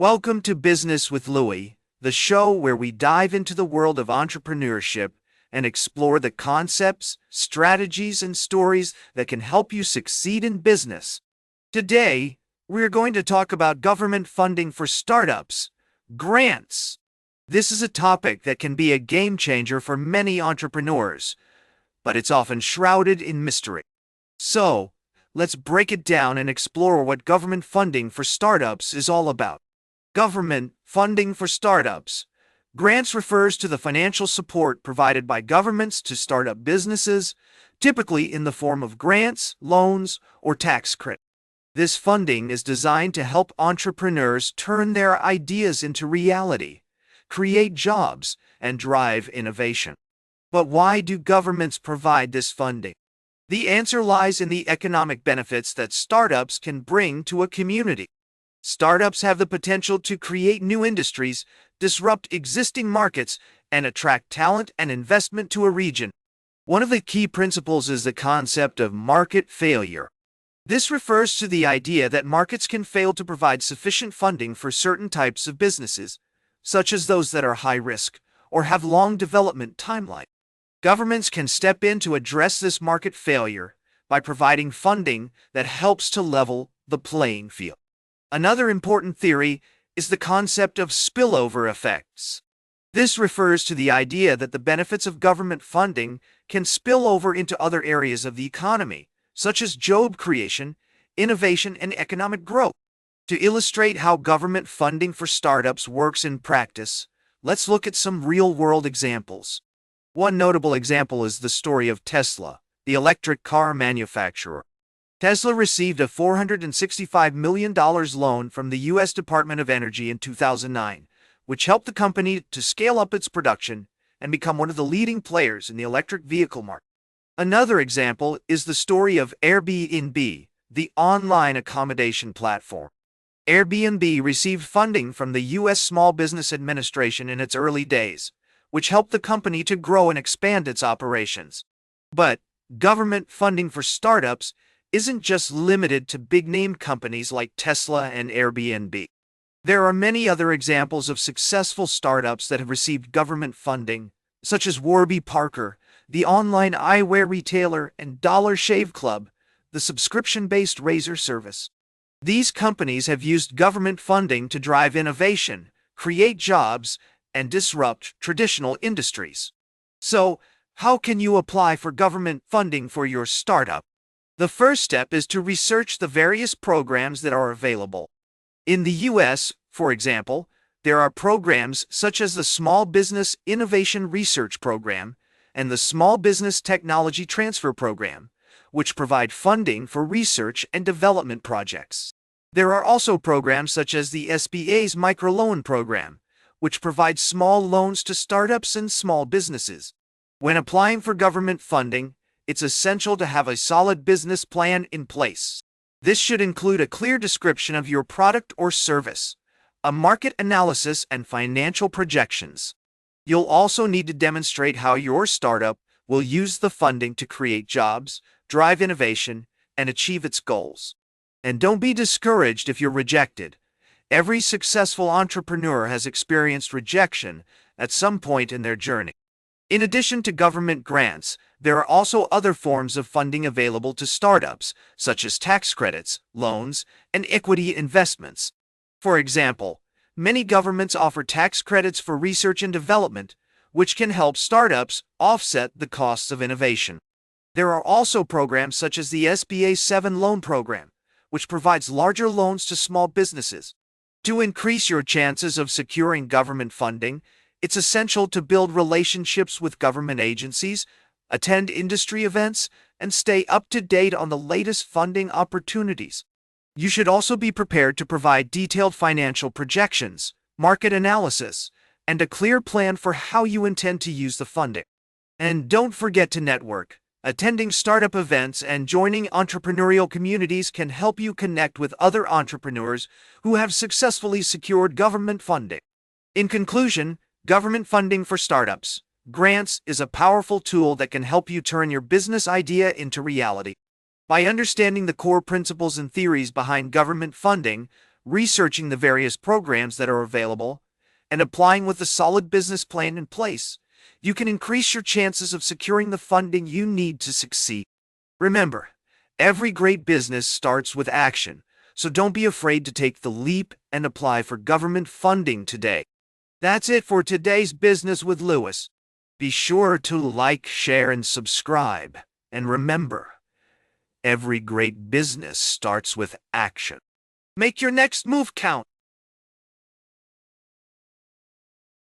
Welcome to Business with Louis, the show where we dive into the world of entrepreneurship and explore the concepts, strategies, and stories that can help you succeed in business. Today, we're going to talk about government funding for startups, grants. This is a topic that can be a game changer for many entrepreneurs, but it's often shrouded in mystery. So, let's break it down and explore what government funding for startups is all about. Government funding for startups. Grants refers to the financial support provided by governments to startup businesses, typically in the form of grants, loans, or tax credits. This funding is designed to help entrepreneurs turn their ideas into reality, create jobs, and drive innovation. But why do governments provide this funding? The answer lies in the economic benefits that startups can bring to a community. Startups have the potential to create new industries, disrupt existing markets, and attract talent and investment to a region. One of the key principles is the concept of market failure. This refers to the idea that markets can fail to provide sufficient funding for certain types of businesses, such as those that are high risk or have long development timelines. Governments can step in to address this market failure by providing funding that helps to level the playing field. Another important theory is the concept of spillover effects. This refers to the idea that the benefits of government funding can spill over into other areas of the economy, such as job creation, innovation, and economic growth. To illustrate how government funding for startups works in practice, let's look at some real-world examples. One notable example is the story of Tesla, the electric car manufacturer. Tesla received a $465 million loan from the U.S. Department of Energy in 2009, which helped the company to scale up its production and become one of the leading players in the electric vehicle market. Another example is the story of Airbnb, the online accommodation platform. Airbnb received funding from the U.S. Small Business Administration in its early days, which helped the company to grow and expand its operations. But government funding for startups isn't just limited to big-name companies like Tesla and Airbnb. There are many other examples of successful startups that have received government funding, such as Warby Parker, the online eyewear retailer, and Dollar Shave Club, the subscription-based razor service. These companies have used government funding to drive innovation, create jobs, and disrupt traditional industries. So, how can you apply for government funding for your startup? The first step is to research the various programs that are available. In the U.S., for example, there are programs such as the Small Business Innovation Research Program and the Small Business Technology Transfer Program, which provide funding for research and development projects. There are also programs such as the SBA's Microloan Program, which provides small loans to startups and small businesses. When applying for government funding, it's essential to have a solid business plan in place. This should include a clear description of your product or service, a market analysis, and financial projections. You'll also need to demonstrate how your startup will use the funding to create jobs, drive innovation, and achieve its goals. And don't be discouraged if you're rejected. Every successful entrepreneur has experienced rejection at some point in their journey. In addition to government grants, there are also other forms of funding available to startups, such as tax credits, loans, and equity investments. For example, many governments offer tax credits for research and development, which can help startups offset the costs of innovation. There are also programs such as the SBA 7 loan program, which provides larger loans to small businesses. To increase your chances of securing government funding, it's essential to build relationships with government agencies, attend industry events, and stay up to date on the latest funding opportunities. You should also be prepared to provide detailed financial projections, market analysis, and a clear plan for how you intend to use the funding. And don't forget to network. Attending startup events and joining entrepreneurial communities can help you connect with other entrepreneurs who have successfully secured government funding. In conclusion, government funding for startups, grants, is a powerful tool that can help you turn your business idea into reality. By understanding the core principles and theories behind government funding, researching the various programs that are available, and applying with a solid business plan in place, you can increase your chances of securing the funding you need to succeed. Remember, every great business starts with action, so don't be afraid to take the leap and apply for government funding today. That's it for today's Business with Louis. Be sure to like, share, and subscribe. And remember, every great business starts with action. Make your next move count.